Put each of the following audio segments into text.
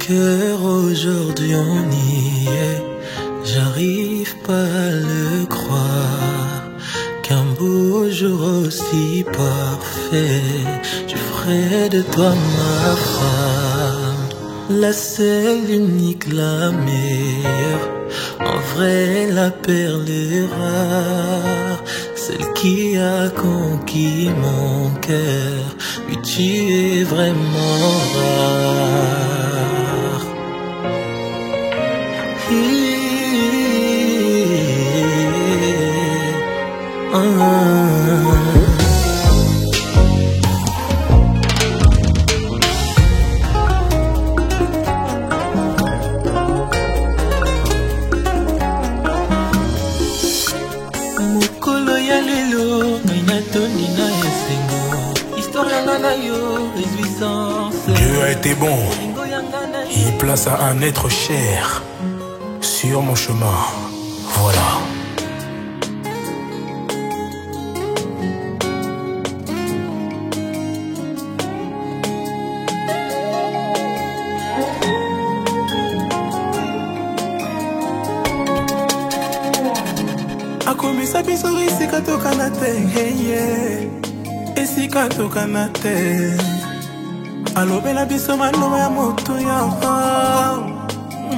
cœur aujourd'hui on y est. J'arrive pas à le croire, qu'un beau jour aussi parfait, je ferai de toi ma femme. La seule, unique, la meilleure, en vrai la perle rare, celle qui a conquis mon cœur. Oui, tu es vraiment rare. Mukolo ya lelo nina tondi na esengo, histoire na yo réjouissance. Dieu a été bon, il plaça un être cher sur mon chemin. Voilà. Akomisa biso esika tokana te, esika tokana te. Alobela biso maloba ya moto ya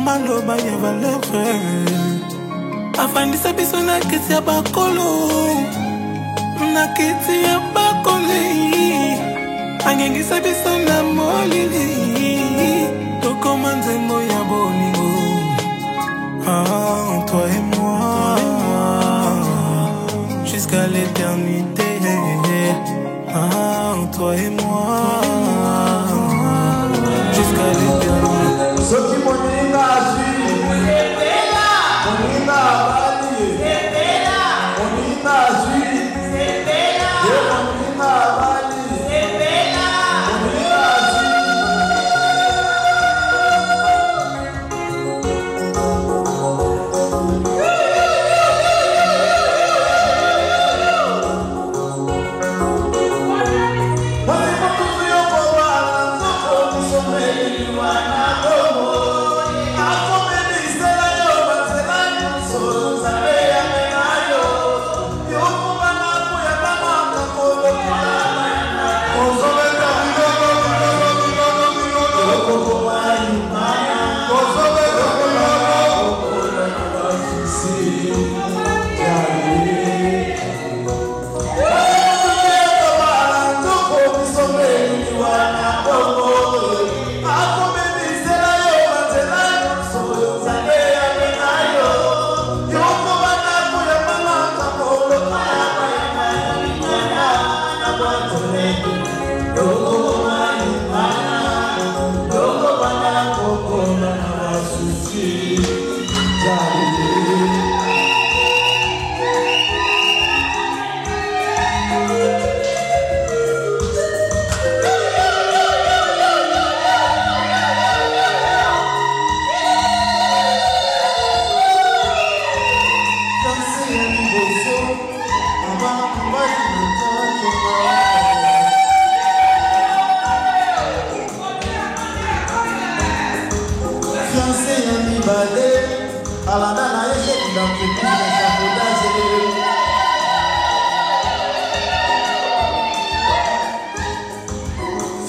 maloba ya valeur. Afandisa biso na kiti ya bakolo, na kiti ya bakole. Angengisa biso na molili, tokoma nzembo ya bolingo. Toi et moi, jusqu'à l'éternité. Toi et moi, jusqu'à l'éternité. Ce qui m'onina a suivi, m'onina a validé, m'onina a suivi, m'onina a validé, m'onina a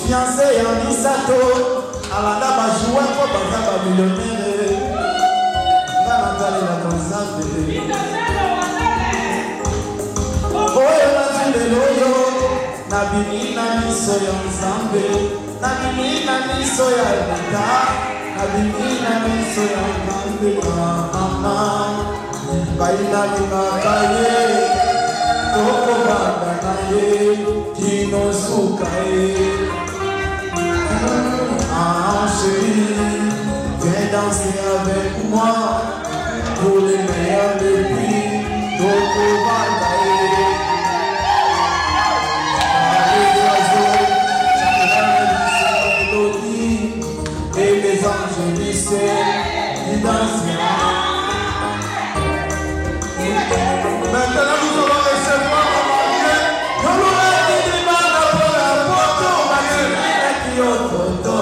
fiancé en Isato, alanda ba jouer pour baza ba millionnaire. Na natali la constante. Oyo na tindelo yo, na bini na miso ya nzambe, na bini na miso ya leta, na bini na miso ya nzambe mama. Baila ni makaye, toko banda na ye, kino suka ye. Chérie, viens danser avec moi pour les meilleurs depuis Toko Bandae. Les oiseaux chantent la mélodie et les anges lycées ils dansent. Maintenant nous allons recevoir un marié. Nous l'aurons dit du mal pour la photo, marié qui est au photo.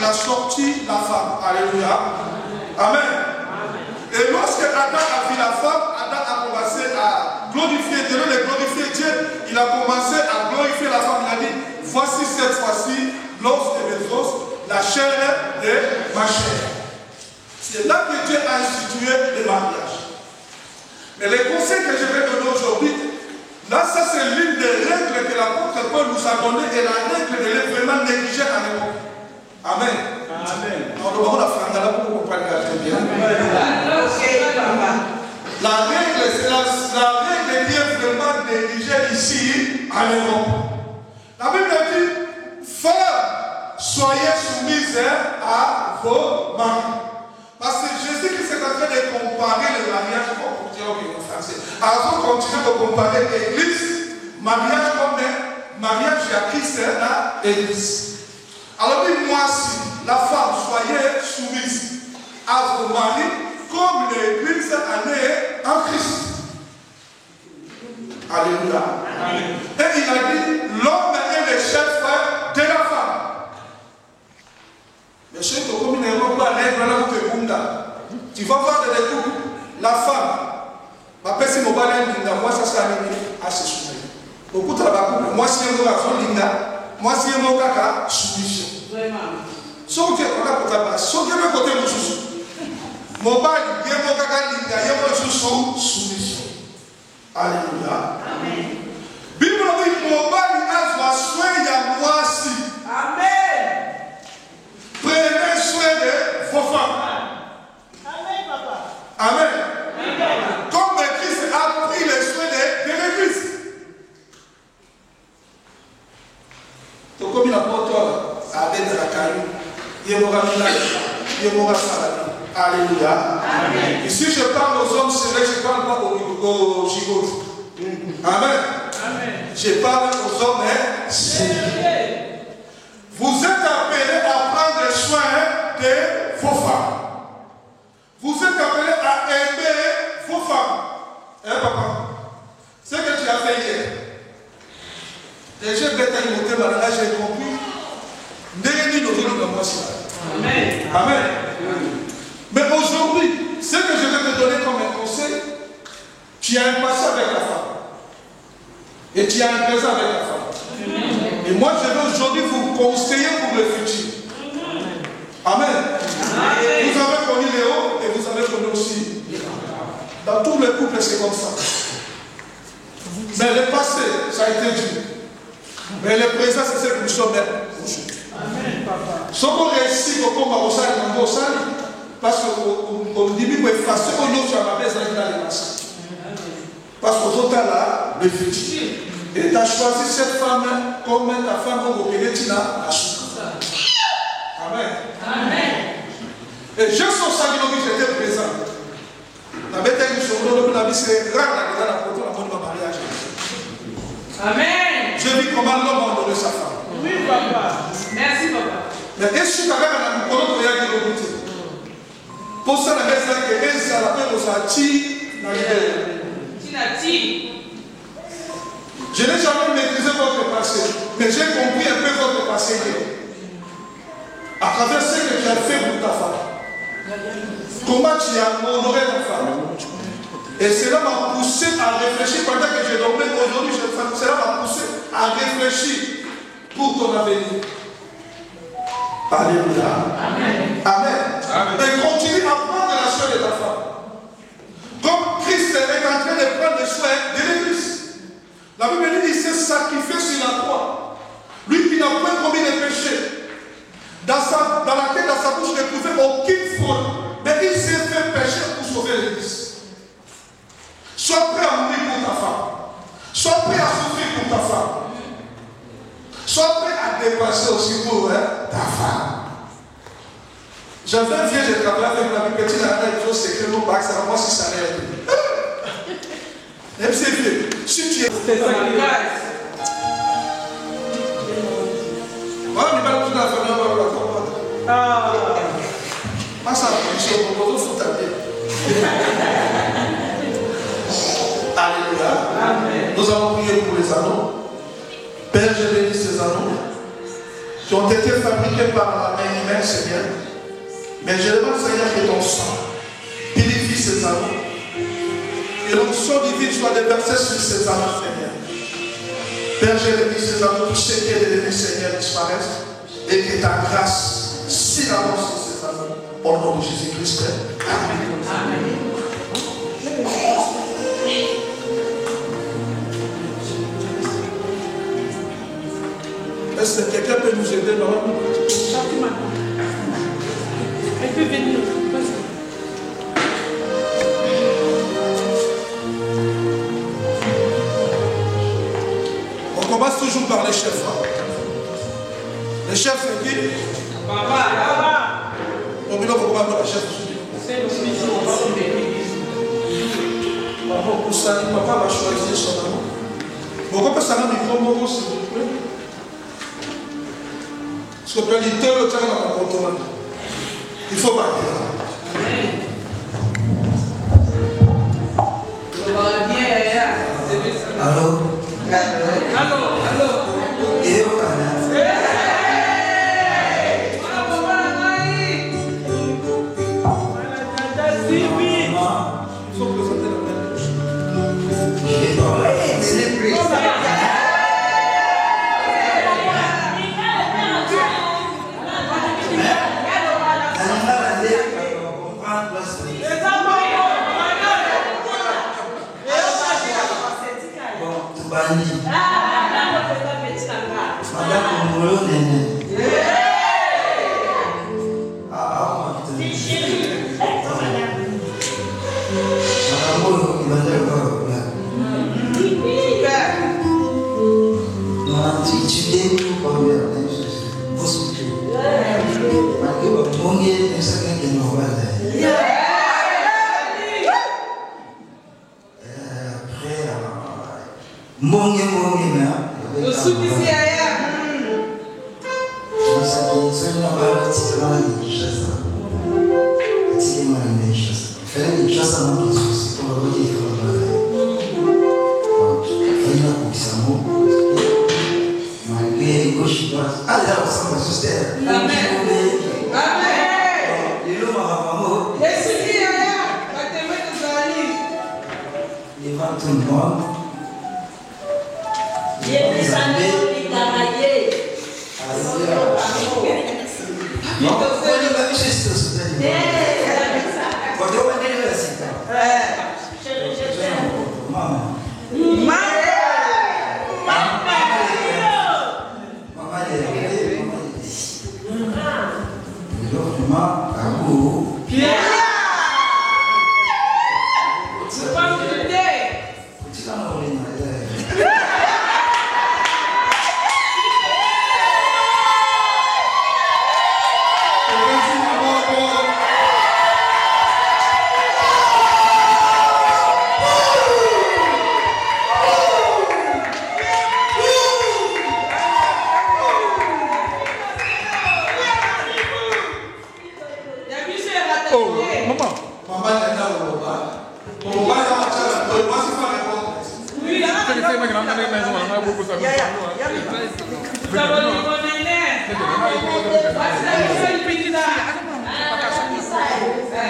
il a sorti la femme. Alléluia. Amen. Et lorsque Adam a vu la femme, Adam a commencé à glorifier Dieu, de glorifier Dieu. Il a commencé à glorifier la femme. Il a dit, voici cette fois-ci l'os de mes os, la chair de ma chair. C'est là que Dieu a institué le mariage. Mais les conseils que je vais donner aujourd'hui, là, ça c'est l'une des règles que l'apôtre Paul nous a données et la règle de est vraiment négligée à l'époque. Amen. Amen. Alors, la fin de la pour comprendre très bien. La règle, c'est la règle qui est vraiment négligée ici à l'époque. La Bible dit, femmes, soyez soumises à vos maris. Parce que Jésus-Christ est en train de comparer le mariage, avant de continuer de comparer l'église, mariage comme mariage à Christ et à l'église. Alors dit, moi si la femme, soyez soumise à vos maris comme l'église en est en Christ. Alléluia. Amen. Et il a dit, l'homme est le chef de la femme. Mais ceux qui ont commis tu vas voir des couples, la femme, ma personne moi ça c'est à se soumettre. Beaucoup de couple, moi si je moi si je kaka, soumission. Sauf que on a pour ta place, sauf que le côté de soumission. Mon bal, il y a mon kaka linda, il y a mon soumission. Alléluia. Amen. Bible dit, mon bal, il a soin de moi si. Amen. Prenez soin de vos femmes. Amen, papa. Amen. Amen. Comme Christ a pris les soins de l'église. Donc, comme il a porté à l'aide de la caillou, il y aura Milagre, il y aura Salami. Alléluia. Amen. Ici, je parle aux hommes serrés, je ne parle pas aux gigots. Amen. Amen. Je parle aux hommes serrés. Vous êtes appelés à prendre soin de vos femmes. Vous êtes appelés à aimer vos femmes. Hein, papa? Ce que tu as fait hier. Déjà, j'ai compris. Amen. Amen. Mais aujourd'hui, ce que je vais te donner comme un conseil, tu as un passé avec la femme. Et tu as un présent avec la femme. Et moi, je vais aujourd'hui vous conseiller pour le futur. Amen. Vous avez connu Léo et vous avez connu aussi. Dans tous les couples, c'est comme ça. Mais le passé, ça a été dur. Mais le présent, c'est ce que nous sommes aujourd'hui. Amen, papa. Ce qu'on réussit, comme on va parce qu'on dit qu'il faut effacer au nom de la baisse dans les passés. Parce qu'aux autres là, le futur. Et tu as choisi cette femme comme ta femme au Pénétina à Amen. Amen. Et je sens ça que j'étais présent. La bête est une la vie c'est grave dans la photo de mon mariage. Amen. Je vis comment l'homme a donné sa femme. Oui, papa. Merci, papa. Mais est-ce que tu as un peu de réalité? Pour ça, la maison que est ça la peine aux artis. Je n'ai jamais maîtrisé votre passé, mais j'ai compris un peu votre passé. À travers ce que tu as fait pour ta femme. Comment tu as honoré ta femme. Et cela m'a poussé à réfléchir pendant que je dormais aujourd'hui. Cela m'a poussé à réfléchir pour ton avenir. Alléluia. Amen. Amen. Et continue à prendre la soin de ta femme. Comme Christ est en train de prendre le soin de l'église. La Bible dit qu'il s'est sacrifié sur la croix. Lui qui n'a point commis de péché. Dans la tête, dans sa bouche, ne trouvait aucune fraude. Mais il s'est fait pécher pour sauver l'église. Sois prêt à mourir pour ta femme. Sois prêt à souffrir pour ta femme. Sois prêt à dépasser aussi pour ta femme. J'avais un vieux, j'ai travaillé avec la petite Anna, il faut s'écrire au bac, ça va voir si ça l'aide. Même c'est vieux. Si tu es. Voilà, on va tout à fait dans la commande. Ah. Pas ça, je suis au propos, il faut taper. Alléluia. Amen. Nous allons prier pour les anneaux. Père, je bénis ces anneaux. qui ont été fabriqués par la main humaine, Seigneur. Mais je demande, Seigneur, que ton sang purifie ces anneaux. Que l'onction divine soit déversée sur ces anneaux, Seigneur. Père, j'ai remis ces anneaux, tous ceux qui est de Seigneur, disparaissent. Et que ta grâce s'avance sur ces anneaux. Au nom de Jésus-Christ. Amen. Amen. Est-ce que quelqu'un peut nous aider dans elle peut venir. On commence toujours par les chefs. Les chefs, c'est qui? Papa. On commence par les chefs. Papa va choisir son amour. Pourquoi ça n'a pas de micro, s'il vous plaît? Parce que le leader, le tient dans mon contrôle. Il faut pas dire. Allô? Allô? Et au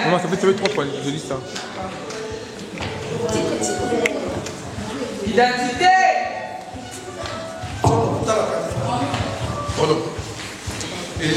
Maman, ça fait 3 fois, je dis ça. Identité. Pardon. Amen.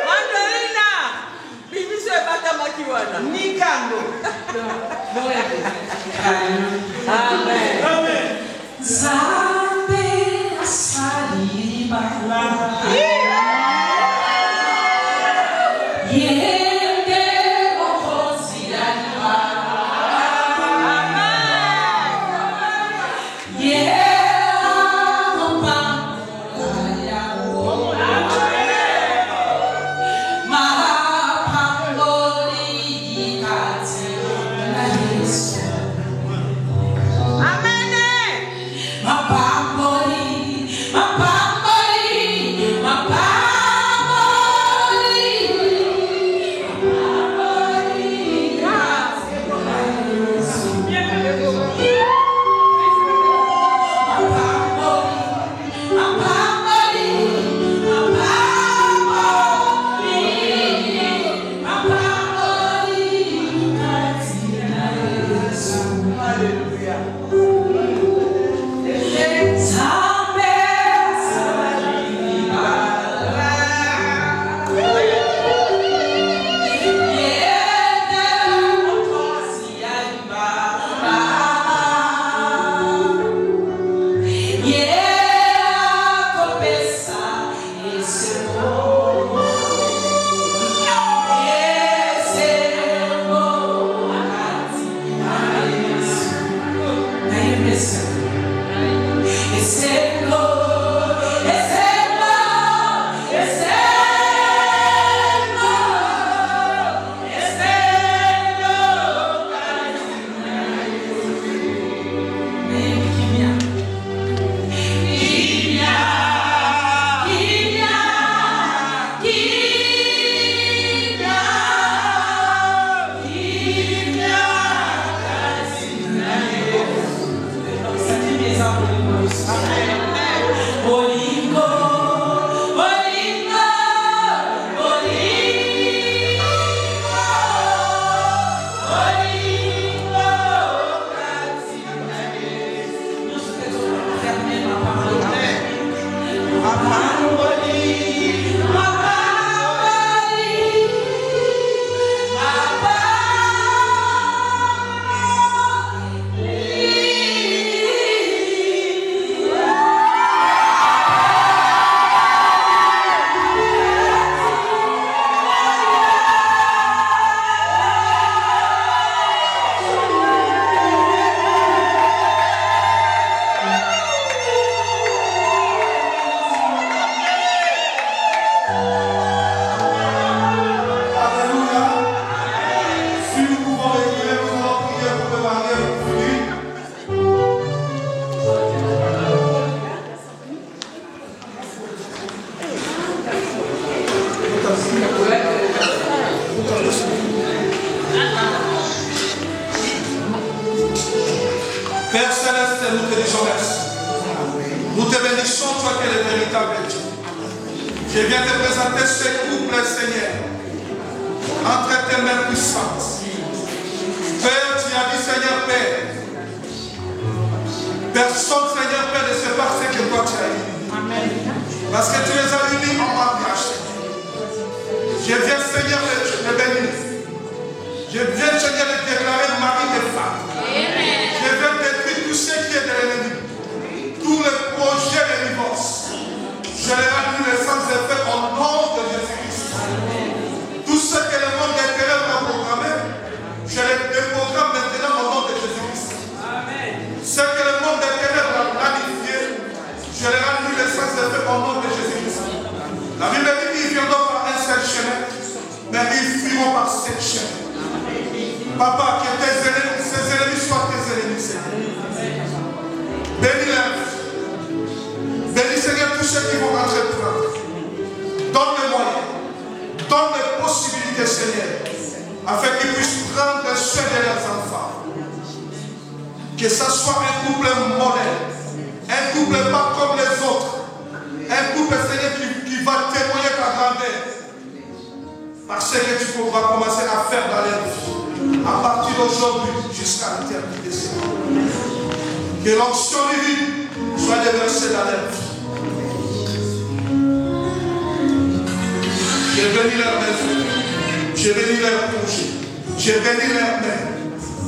Mandolina. Bibi se bata makiwana. Nikando. Amen. Amen. Zambe asaliba. Père Céleste, nous te disons merci. Nous te bénissons, toi qui es le véritable Dieu. Je viens te présenter ce couple, Seigneur, entre tes mains puissantes. Père, tu as dit, Seigneur, Père, personne, Seigneur, Père, ne sait pas ce que toi tu as dit. Parce que tu les as unis en mariage. Je viens, Seigneur, le bénir. Je viens, Seigneur, le déclarer mari et femme. Je viens détruire tout ce qui est de l'ennemi. Tous les projets de divorce. Je les rends les sans effet au nom de Jésus-Christ. Tout ce que le monde intérieur a programmé, je les déprogramme maintenant au nom de Jésus-Christ. Ce que le monde intérieur a planifié, je les rends les sans effet au nom de Jésus-Christ. La Bible dit qu'ils viendront par un seul chemin, mais ils fuiront par sept chemins. Papa, que tes ennemis soient tes ennemis, Seigneur. Bénis-les. Bénis, Seigneur, tous ceux qui vont entreprendre. Donne les moyens. Donne les possibilités, Seigneur, afin qu'ils puissent prendre soin de leurs enfants. Que ce soit un couple modèle. Un couple pas comme les autres. Un couple, Seigneur, qui va témoigner ta grandeur. Parce que tu pourras commencer à faire dans leur vie. À partir d'aujourd'hui jusqu'à l'éternité, Seigneur. Que l'onction divine soit déversée dans leur vie. J'ai béni leur maison. J'ai béni leur projet. J'ai béni leur main.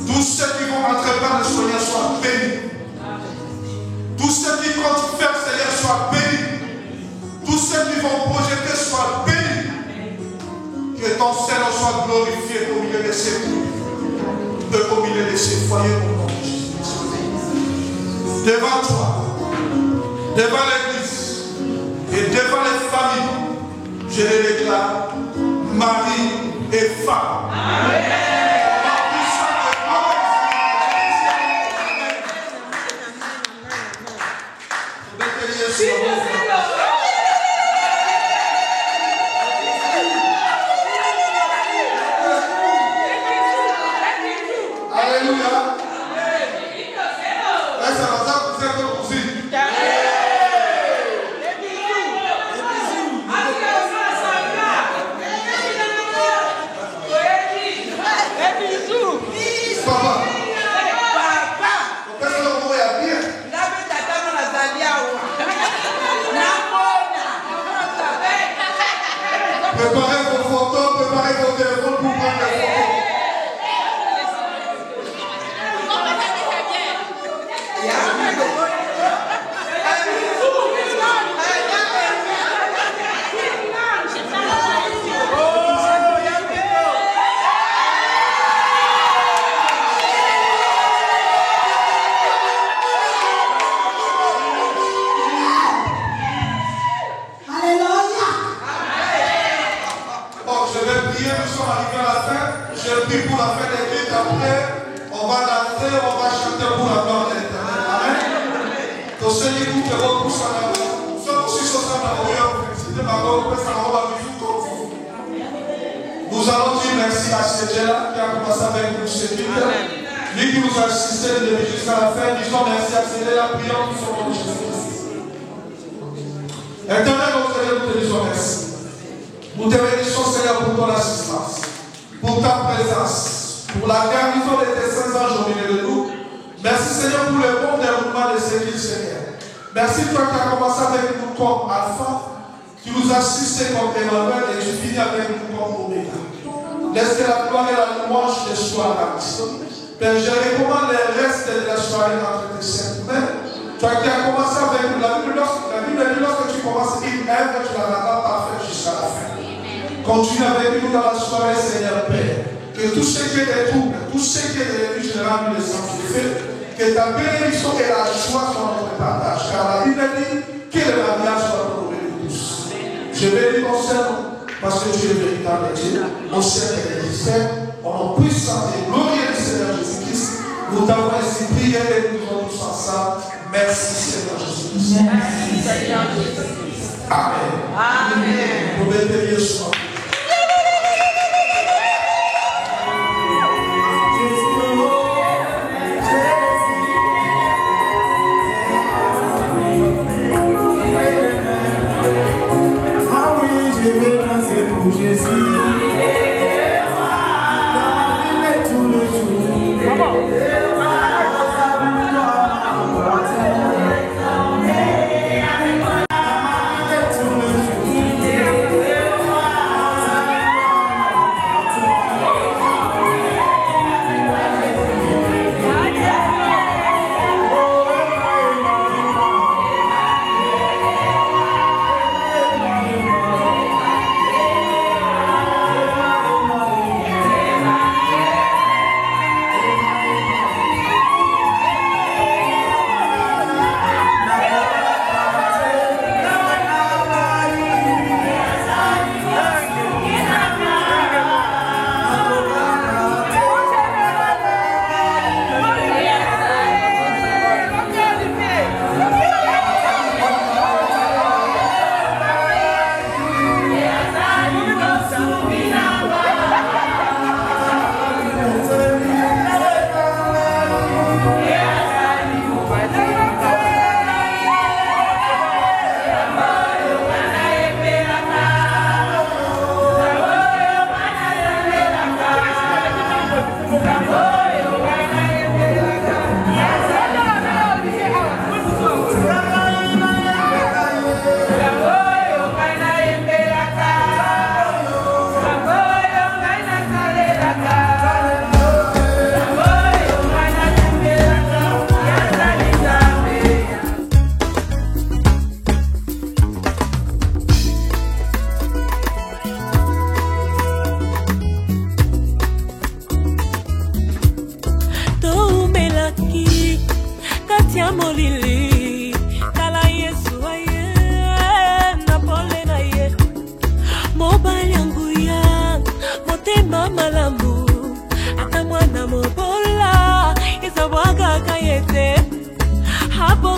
Tous ceux qui vont entreprendre le Seigneur soient bénis. Tous ceux qui comptent faire Seigneur soient bénis. Tous ceux qui vont projeter soient bénis. Que ton Seigneur soit glorifié au milieu de ces couples, au milieu de ces foyers au nom de Jésus. Devant toi, devant l'Église et devant les familles, je les déclare mari et femme. Amen. Préparez vos photos, préparez vos téléphones pour prendre des photos. Je prie pour la fin des culte. Après, on va danser, on va chanter pour la gloire de l'Éternel. Amen. Donc, ceux qui vous repoussent en avant, sommes aussi sur ça dans le félicité par contre, ça va comme vous. Nous allons dire merci à ce Dieu-là qui a commencé avec nous ce culte. Lui qui nous a assisté de début jusqu'à la fin, disons merci à ce Dieu-là, prions pour son nom de Jésus. Éternel, notre Dieu, nous te disons merci. Nous te bénissons, Seigneur, pour ton assistance, pour ta présence, pour la garnison de tes saints anges au milieu de nous. Merci, Seigneur, pour le bon déroulement de ce qu'il Seigneur. Merci, toi qui as commencé avec nous comme Alpha, tu nous as assisté comme Emmanuel et tu finis avec nous comme Omega. Laisse que la gloire et la louange te soient garanties. Père, je recommande les restes de la soirée entre tes saintes mains. Toi qui as commencé avec nous, la Bible dit lorsque tu commences une œuvre, tu la rendras parfaite jusqu'à la fin. Continue avec nous dans la soirée, Seigneur Père. Que tout ce qui est des troubles, tout ce qui est de l'ennemi général nous les sanctifie. Que ta bénédiction et la joie soient notre partage. Car la Bible dit que le mariage soit honoré de tous. Je bénis ton Seigneur parce que tu es véritable Dieu. Mon Seigneur est Christ. Au nom puissant et glorieux du Seigneur Jésus-Christ, nous t'avons ainsi prié et nous sommes tous ensemble. Merci Seigneur Jésus-Christ. Merci Seigneur Jésus-Christ. Amen. Amen. Vous mettez bien soin.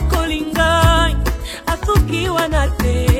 mokolingai asuki wana te